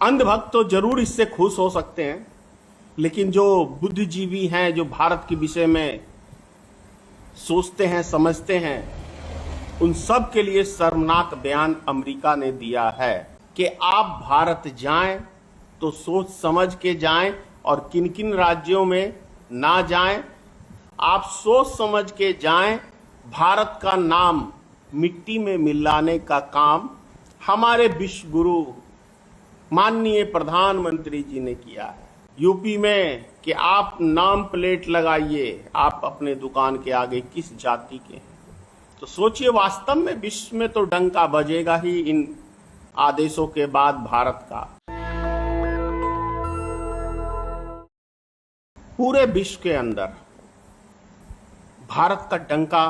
अंधभक्त तो जरूर इससे खुश हो सकते हैं, लेकिन जो बुद्धिजीवी हैं, जो भारत के विषय में सोचते हैं, समझते हैं, उन सब के लिए शर्मनाक बयान अमेरिका ने दिया है कि आप भारत जाएं तो सोच समझ के जाएं और किन किन राज्यों में ना जाएं। आप सोच समझ के जाएं। भारत का नाम मिट्टी में मिलाने का काम हमारे विश्व गुरु माननीय प्रधानमंत्री जी ने किया है। यूपी में कि आप नाम प्लेट लगाइए, आप अपने दुकान के आगे किस जाति के हैं। तो सोचिए, वास्तव में विश्व में तो डंका बजेगा ही इन आदेशों के बाद भारत का। पूरे विश्व के अंदर भारत का डंका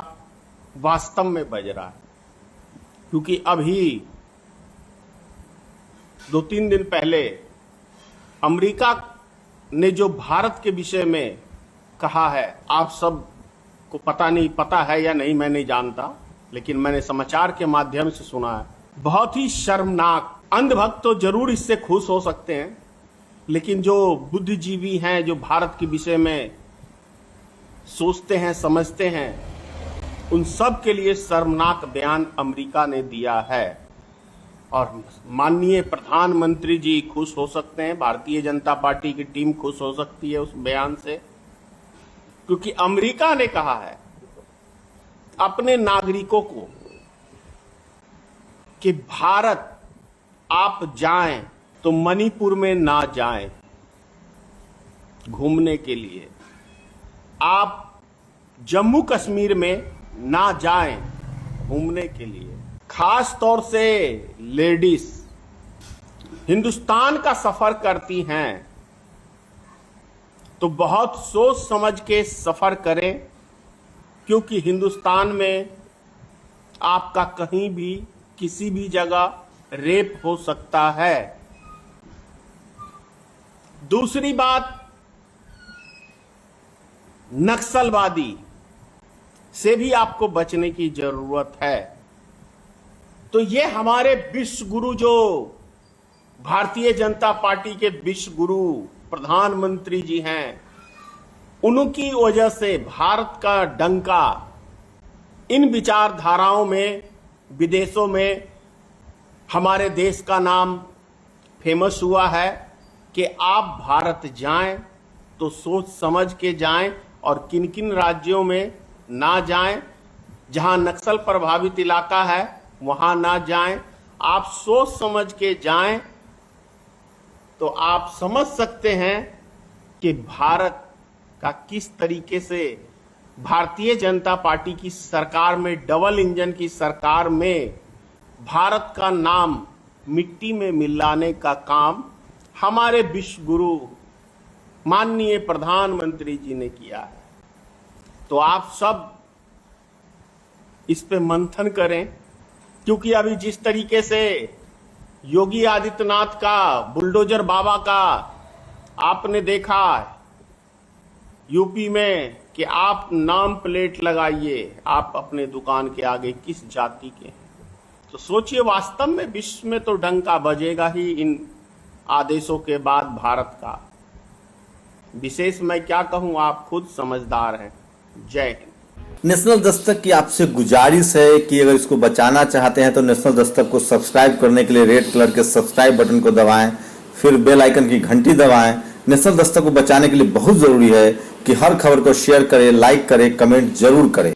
वास्तव में बज रहा है, क्योंकि अभी 2-3 दिन पहले अमेरिका ने जो भारत के विषय में कहा है, आप सब को पता है या नहीं मैं नहीं जानता, लेकिन मैंने समाचार के माध्यम से सुना है। बहुत ही शर्मनाक। अंधभक्त तो जरूर इससे खुश हो सकते हैं, लेकिन जो बुद्धिजीवी हैं, जो भारत के विषय में सोचते हैं, समझते हैं, उन सब के लिए शर्मनाक बयान अमेरिका ने दिया है। और माननीय प्रधानमंत्री जी खुश हो सकते हैं, भारतीय जनता पार्टी की टीम खुश हो सकती है उस बयान से, क्योंकि अमेरिका ने कहा है अपने नागरिकों को कि भारत आप जाएं तो मणिपुर में ना जाएं घूमने के लिए, आप जम्मू कश्मीर में ना जाएं घूमने के लिए। खास तौर से लेडीज हिंदुस्तान का सफर करती हैं तो बहुत सोच समझ के सफर करें, क्योंकि हिंदुस्तान में आपका कहीं भी किसी भी जगह रेप हो सकता है। दूसरी बात, नक्सलवादी से भी आपको बचने की जरूरत है। तो ये हमारे विश्व गुरु, जो भारतीय जनता पार्टी के विश्व गुरु प्रधानमंत्री जी हैं, उनकी वजह से भारत का डंका इन विचारधाराओं में, विदेशों में हमारे देश का नाम फेमस हुआ है कि आप भारत जाएं तो सोच समझ के जाएं और किन किन राज्यों में ना जाएं। जहां नक्सल प्रभावित इलाका है वहां ना जाएं। आप सोच समझ के जाएं तो आप समझ सकते हैं कि भारत का किस तरीके से भारतीय जनता पार्टी की सरकार में, डबल इंजन की सरकार में, भारत का नाम मिट्टी में मिलाने का काम हमारे विश्व गुरु माननीय प्रधानमंत्री जी ने किया है। तो आप सब इस पे मंथन करें, क्योंकि अभी जिस तरीके से योगी आदित्यनाथ का, बुलडोजर बाबा का आपने देखा यूपी में कि आप नाम प्लेट लगाइए, आप अपने दुकान के आगे किस जाति के हैं। तो सोचिए, वास्तव में विश्व में तो डंका बजेगा ही इन आदेशों के बाद भारत का। विशेष मैं क्या कहूं, आप खुद समझदार हैं। जय हिंद। नेशनल दस्तक की आपसे गुजारिश है कि अगर इसको बचाना चाहते हैं तो नेशनल दस्तक को सब्सक्राइब करने के लिए रेड कलर के सब्सक्राइब बटन को दबाएं, फिर बेल आइकन की घंटी दबाएं। नेशनल दस्तक को बचाने के लिए बहुत जरूरी है कि हर खबर को शेयर करें, लाइक करें, कमेंट जरूर करें।